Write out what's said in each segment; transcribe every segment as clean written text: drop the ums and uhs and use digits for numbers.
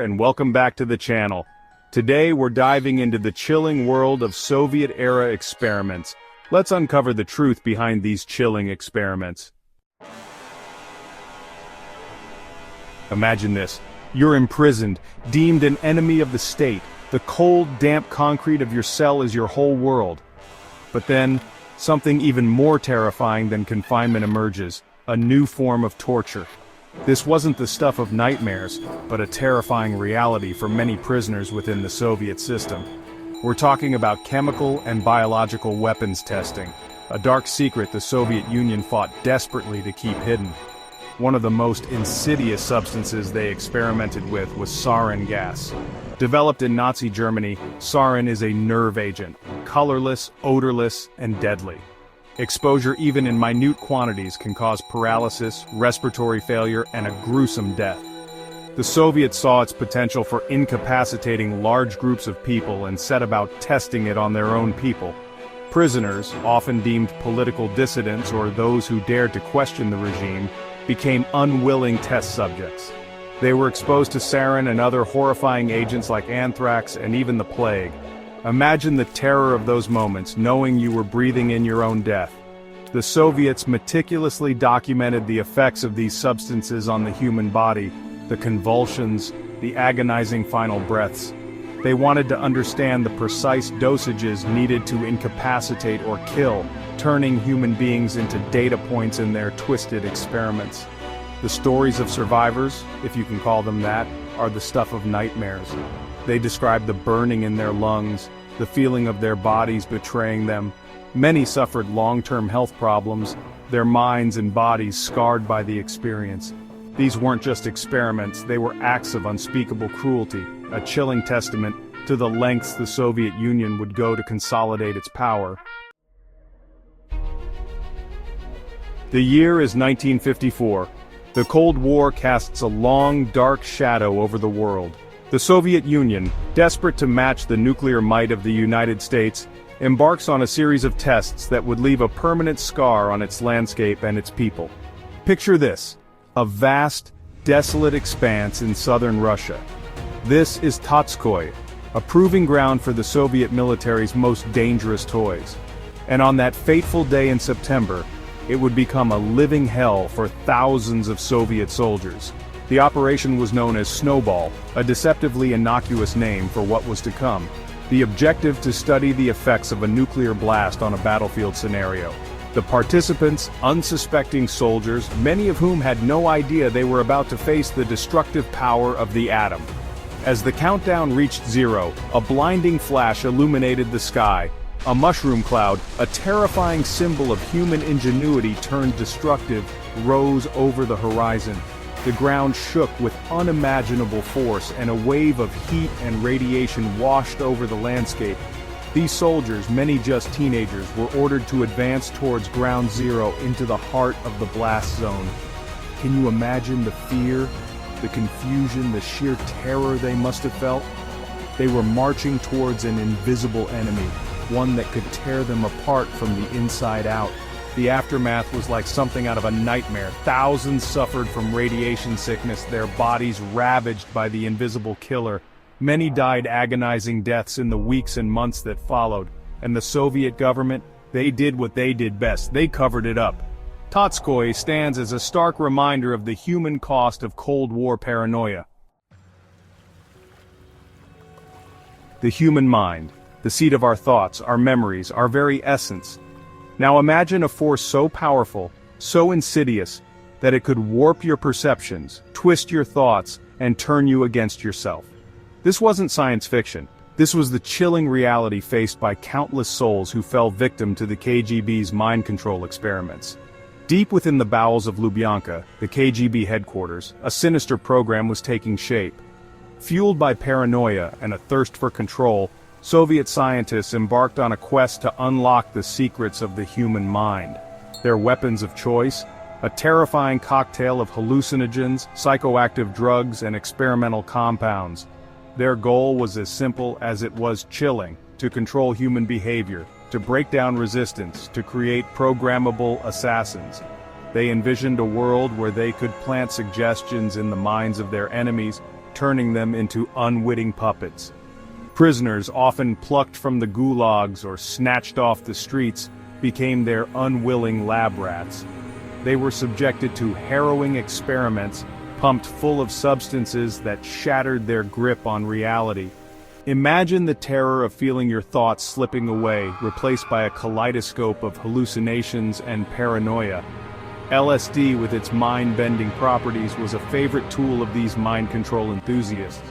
And welcome back to the channel. Today we're diving into the chilling world of Soviet-era experiments. Let's uncover the truth behind these chilling experiments. Imagine this. You're imprisoned, deemed an enemy of the state. The cold, damp concrete of your cell is your whole world. But then, something even more terrifying than confinement emerges, a new form of torture. This wasn't the stuff of nightmares, but a terrifying reality for many prisoners within the Soviet system. We're talking about chemical and biological weapons testing, a dark secret the Soviet Union fought desperately to keep hidden. One of the most insidious substances they experimented with was sarin gas. Developed in Nazi Germany, sarin is a nerve agent, colorless, odorless, and deadly. Exposure even in minute quantities can cause paralysis, respiratory failure, and a gruesome death. The Soviets saw its potential for incapacitating large groups of people and set about testing it on their own people. Prisoners, often deemed political dissidents or those who dared to question the regime, became unwilling test subjects. They were exposed to sarin and other horrifying agents like anthrax and even the plague. Imagine the terror of those moments, knowing you were breathing in your own death. The Soviets meticulously documented the effects of these substances on the human body, the convulsions, the agonizing final breaths. They wanted to understand the precise dosages needed to incapacitate or kill, turning human beings into data points in their twisted experiments. The stories of survivors, if you can call them that, are the stuff of nightmares. They describe the burning in their lungs, the feeling of their bodies betraying them. Many suffered long-term health problems, their minds and bodies scarred by the experience. These weren't just experiments, they were acts of unspeakable cruelty, a chilling testament to the lengths the Soviet Union would go to consolidate its power. The year is 1954. The Cold War casts a long, dark shadow over the world. The Soviet Union, desperate to match the nuclear might of the United States, embarks on a series of tests that would leave a permanent scar on its landscape and its people. Picture this: a vast, desolate expanse in southern Russia. This is Tatskoye, a proving ground for the Soviet military's most dangerous toys. And on that fateful day in September, it would become a living hell for thousands of Soviet soldiers. The operation was known as Snowball, a deceptively innocuous name for what was to come. The objective to study the effects of a nuclear blast on a battlefield scenario. The participants, unsuspecting soldiers, many of whom had no idea they were about to face the destructive power of the atom. As the countdown reached zero, a blinding flash illuminated the sky. A mushroom cloud, a terrifying symbol of human ingenuity turned destructive, rose over the horizon. The ground shook with unimaginable force, and a wave of heat and radiation washed over the landscape. These soldiers, many just teenagers, were ordered to advance towards ground zero into the heart of the blast zone. Can you imagine the fear, the confusion, the sheer terror they must have felt? They were marching towards an invisible enemy, one that could tear them apart from the inside out. The aftermath was like something out of a nightmare. Thousands suffered from radiation sickness, their bodies ravaged by the invisible killer. Many died agonizing deaths in the weeks and months that followed. And the Soviet government, they did what they did best. They covered it up. Tatskoye stands as a stark reminder of the human cost of Cold War paranoia. The human mind, the seat of our thoughts, our memories, our very essence. Now imagine a force so powerful, so insidious, that it could warp your perceptions, twist your thoughts, and turn you against yourself. This wasn't science fiction. This was the chilling reality faced by countless souls who fell victim to the KGB's mind control experiments. Deep within the bowels of Lubyanka, the KGB headquarters, a sinister program was taking shape. Fueled by paranoia and a thirst for control, Soviet scientists embarked on a quest to unlock the secrets of the human mind. Their weapons of choice? A terrifying cocktail of hallucinogens, psychoactive drugs, and experimental compounds. Their goal was as simple as it was chilling: to control human behavior, to break down resistance, to create programmable assassins. They envisioned a world where they could plant suggestions in the minds of their enemies, turning them into unwitting puppets. Prisoners, often plucked from the gulags or snatched off the streets, became their unwilling lab rats. They were subjected to harrowing experiments, pumped full of substances that shattered their grip on reality. Imagine the terror of feeling your thoughts slipping away, replaced by a kaleidoscope of hallucinations and paranoia. LSD, with its mind-bending properties, was a favorite tool of these mind control enthusiasts.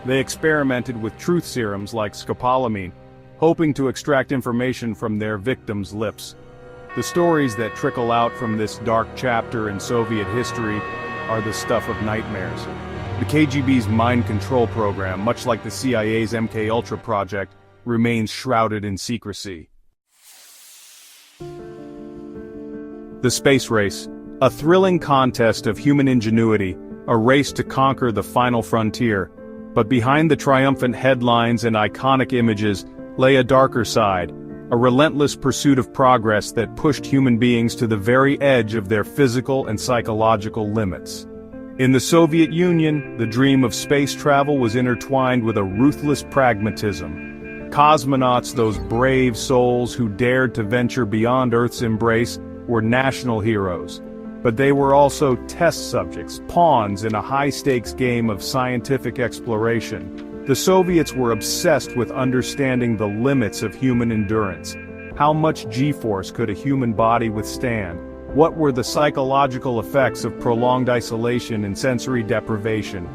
They experimented with truth serums like scopolamine, hoping to extract information from their victims' lips. The stories that trickle out from this dark chapter in Soviet history are the stuff of nightmares. The KGB's mind control program, much like the CIA's MKUltra project, remains shrouded in secrecy. The space race, a thrilling contest of human ingenuity, a race to conquer the final frontier. But behind the triumphant headlines and iconic images lay a darker side, a relentless pursuit of progress that pushed human beings to the very edge of their physical and psychological limits. In the Soviet Union, the dream of space travel was intertwined with a ruthless pragmatism. Cosmonauts, those brave souls who dared to venture beyond Earth's embrace, were national heroes. But they were also test subjects, pawns in a high-stakes game of scientific exploration. The Soviets were obsessed with understanding the limits of human endurance. How much G-force could a human body withstand? What were the psychological effects of prolonged isolation and sensory deprivation?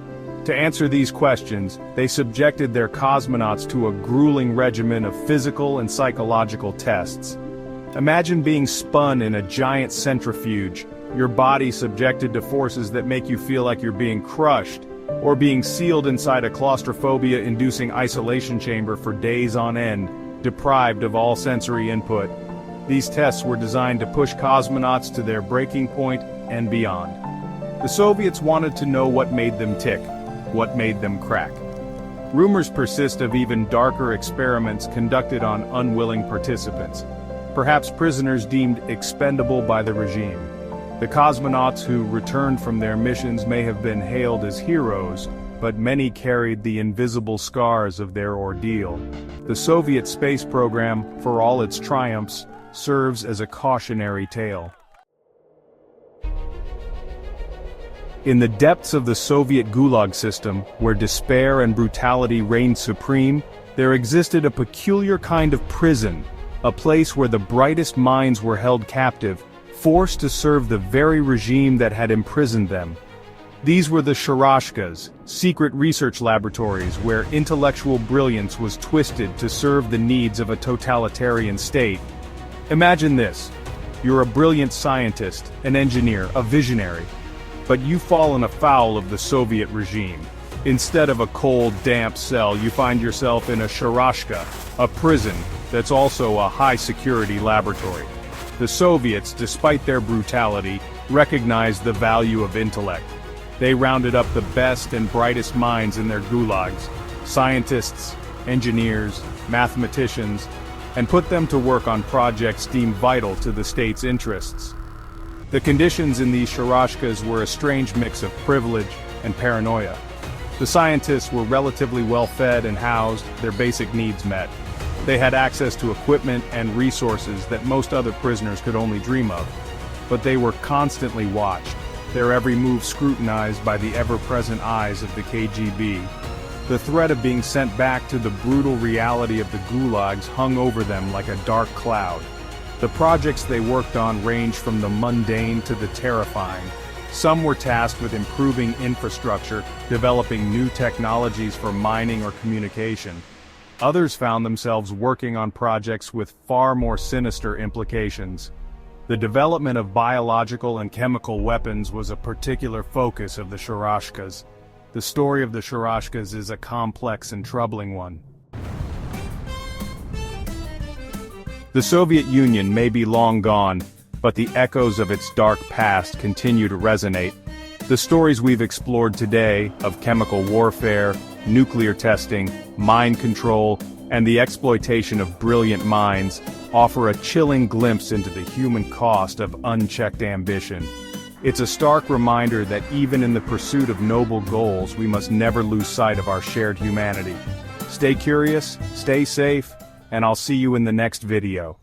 To answer these questions, they subjected their cosmonauts to a grueling regimen of physical and psychological tests. Imagine being spun in a giant centrifuge, your body subjected to forces that make you feel like you're being crushed, or being sealed inside a claustrophobia-inducing isolation chamber for days on end, deprived of all sensory input. These tests were designed to push cosmonauts to their breaking point and beyond. The Soviets wanted to know what made them tick, what made them crack. Rumors persist of even darker experiments conducted on unwilling participants, perhaps prisoners deemed expendable by the regime. The cosmonauts who returned from their missions may have been hailed as heroes, but many carried the invisible scars of their ordeal. The Soviet space program, for all its triumphs, serves as a cautionary tale. In the depths of the Soviet Gulag system, where despair and brutality reigned supreme, there existed a peculiar kind of prison, a place where the brightest minds were held captive, forced to serve the very regime that had imprisoned them. These were the Sharashkas, secret research laboratories where intellectual brilliance was twisted to serve the needs of a totalitarian state. Imagine this: you're a brilliant scientist, an engineer, a visionary, but you've fallen afoul of the Soviet regime. Instead of a cold, damp cell, you find yourself in a Sharashka, a prison that's also a high-security laboratory. The Soviets, despite their brutality, recognized the value of intellect. They rounded up the best and brightest minds in their gulags, scientists, engineers, mathematicians, and put them to work on projects deemed vital to the state's interests. The conditions in these Sharashkas were a strange mix of privilege and paranoia. The scientists were relatively well-fed and housed, their basic needs met. They had access to equipment and resources that most other prisoners could only dream of. But they were constantly watched, their every move scrutinized by the ever-present eyes of the KGB. The threat of being sent back to the brutal reality of the gulags hung over them like a dark cloud. The projects they worked on ranged from the mundane to the terrifying. Some were tasked with improving infrastructure, developing new technologies for mining or communication. Others found themselves working on projects with far more sinister implications. The development of biological and chemical weapons was a particular focus of the Sharashkas. The story of the Sharashkas is a complex and troubling one. The Soviet Union may be long gone, but the echoes of its dark past continue to resonate. The stories we've explored today of chemical warfare, nuclear testing, mind control, and the exploitation of brilliant minds offer a chilling glimpse into the human cost of unchecked ambition. It's a stark reminder that even in the pursuit of noble goals, we must never lose sight of our shared humanity. Stay curious, stay safe, and I'll see you in the next video.